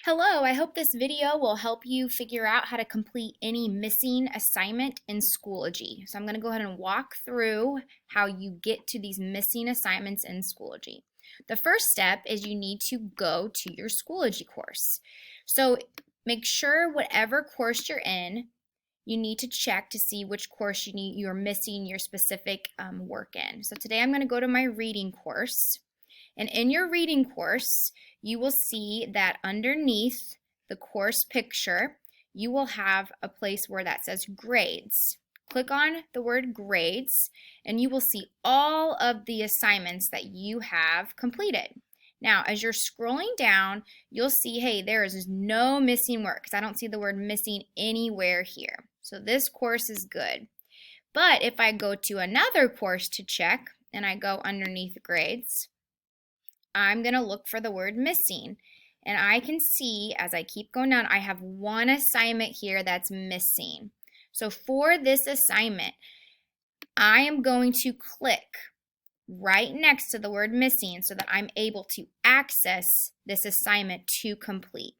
Hello, I hope this video will help you figure out how to complete any missing assignment in Schoology. So I'm going to go ahead and walk through how you get to these missing assignments in Schoology. The first step is you need to go to your Schoology course. So make sure whatever course you're in, you need to check to see which course you're missing your specific work in. So today I'm going to go to my reading course. And in your reading course, you will see that underneath the course picture, you will have a place where that says grades. Click on the word grades, and you will see all of the assignments that you have completed. Now, as you're scrolling down, you'll see, hey, there is no missing work because I don't see the word missing anywhere here. So this course is good. But if I go to another course to check, and I go underneath grades, I'm going to look for the word missing. And I can see as I keep going down, I have one assignment here that's missing. So for this assignment, I am going to click right next to the word missing so that I'm able to access this assignment to complete.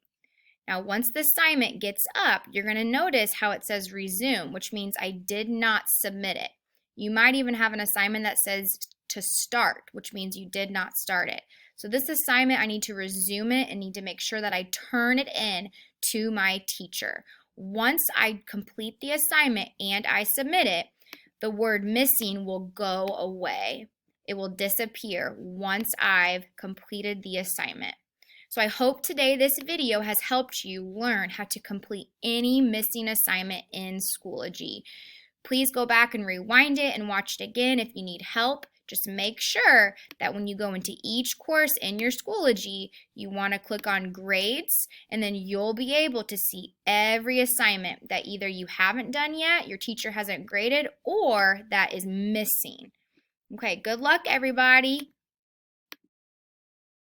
Now, once the assignment gets up, you're going to notice how it says resume, which means I did not submit it. You might even have an assignment that says to start, which means you did not start it. So this assignment, I need to resume it and need to make sure that I turn it in to my teacher. Once I complete the assignment and I submit it, the word missing will go away. It will disappear once I've completed the assignment. So I hope today this video has helped you learn how to complete any missing assignment in Schoology. Please go back and rewind it and watch it again if you need help. Just make sure that when you go into each course in your Schoology, you want to click on grades, and then you'll be able to see every assignment that either you haven't done yet, your teacher hasn't graded, or that is missing. Okay, good luck everybody.